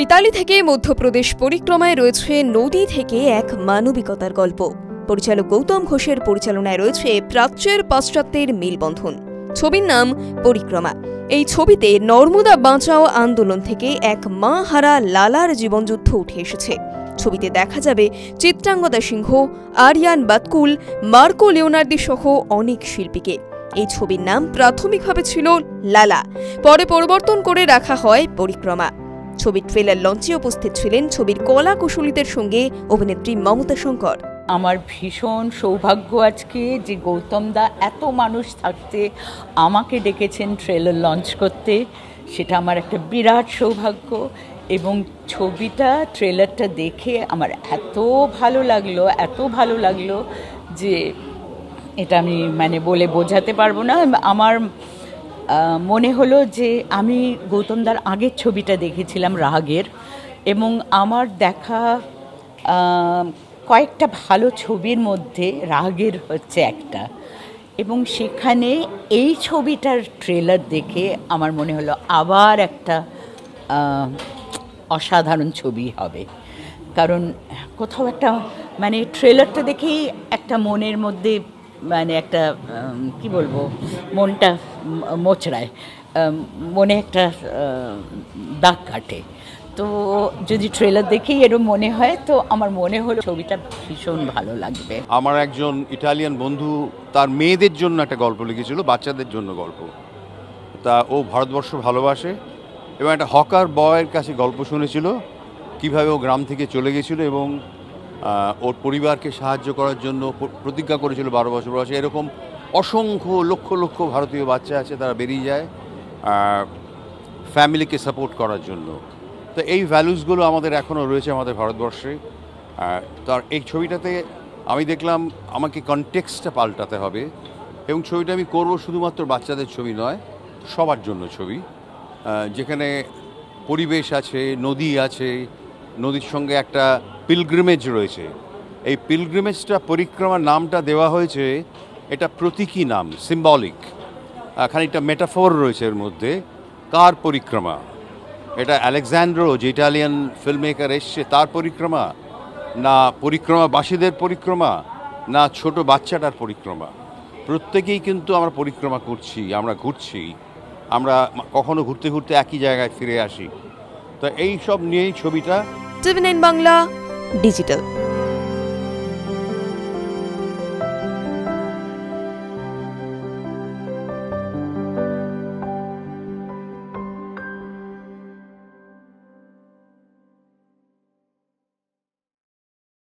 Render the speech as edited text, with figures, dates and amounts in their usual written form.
Italy থেকে মধ্যপ্রদেশ পরিক্রমায় রয়েছে নদী থেকে এক মানবিকতার গল্প। পরিচালক গৌতম ঘোষের পরিচালনায় রয়েছে প্রাচ্যের পাশ্চাত্যের মেলবন্ধন। ছবির নাম পরিক্রমা। এই ছবিতে নর্মদা বাঁচাও আন্দোলন থেকে এক মা হারা লালার জীবনযুদ্ধ উঠে এসেছে। ছবিতে দেখা যাবে চিত্রাঙ্গদা সিংহ, আরিয়ান বাতকুল, মার্কো লিওনার্দি সহ অনেক শিল্পীকে। এই ছবির নাম প্রাথমিকভাবে ছিল লালা, পরে পরিবর্তন করে রাখা হয় পরিক্রমা। ছবির ট্রেলার লঞ্চে উপস্থিত ছিলেন ছবির কলা কুশলীদের সঙ্গে অভিনেত্রী মমতা শঙ্কর। আমার ভীষণ সৌভাগ্য আজকে যে গৌতম দা এত মানুষ থাকতে আমাকে ডেকেছেন ট্রেলার লঞ্চ করতে, সেটা আমার একটা বিরাট সৌভাগ্য। এবং ছবিটা ট্রেলারটা দেখে আমার এত ভালো লাগলো যে এটা আমি বলে বোঝাতে পারবো না। আমার মনে হলো যে আমি গৌতম দার আগের ছবিটা দেখেছিলাম রাগের, এবং আমার দেখা কয়েকটা ভালো ছবির মধ্যে রাগের হচ্ছে একটা, এবং সেখানে এই ছবিটার ট্রেলার দেখে আমার মনে হলো আবার একটা অসাধারণ ছবি হবে। কারণ কোথাও একটা ট্রেলারটা দেখেই একটা মনের মধ্যে একটা কি বলবো, মনটা মোচড়ায়, মনে একটা দাগ কাটে। তো যদি ট্রেলার দেখেই এরকম মনে হয়, তো আমার মনে হলো ছবিটা ভীষণ ভালো লাগবে। আমার একজন ইটালিয়ান বন্ধু তার মেয়েদের জন্য একটা গল্প লিখেছিল, বাচ্চাদের জন্য গল্প। তা ও ভারতবর্ষ ভালোবাসে এবং একটা হকার বয়ের কাছে গল্প শুনেছিল কিভাবে ও গ্রাম থেকে চলে গেছিল এবং ওর পরিবারকে সাহায্য করার জন্য প্রতিজ্ঞা করেছিল 12 বছর বয়সে। এরকম অসংখ্য লক্ষ লক্ষ ভারতীয় বাচ্চা আছে, তারা বেরিয়ে যায় ফ্যামিলিকে সাপোর্ট করার জন্য। তো এই ভ্যালুসগুলো আমাদের এখনও রয়েছে আমাদের ভারতবর্ষে। তার এই ছবিটাতে আমি দেখলাম আমাকে কনটেক্সটটা পাল্টাতে হবে, এবং ছবিটা আমি করবো শুধুমাত্র বাচ্চাদের ছবি নয়, সবার জন্য ছবি, যেখানে পরিবেশ আছে, নদী আছে, নদীর সঙ্গে একটা পিলগ্রিমেজ রয়েছে। এই পিলগ্রিমেজটা পরিক্রমার নামটা দেওয়া হয়েছে, এটা প্রতীকী নাম, সিম্বলিক, খানিকটা মেটাফোর রয়েছে এর মধ্যে। কার পরিক্রমা? এটা আলেকজান্ড্রো, যে ইটালিয়ান ফিল্ম মেকার এসছে, তার পরিক্রমা, না পরিক্রমাবাসীদের পরিক্রমা, না ছোট বাচ্চাটার পরিক্রমা? প্রত্যেকেই কিন্তু আমরা পরিক্রমা করছি, আমরা ঘুরছি, আমরা কখনো ঘুরতে ঘুরতে একই জায়গায় ফিরে আসি। তো এই সব নিয়েই ছবিটা। টিভি9 বাংলা ডিজিটাল।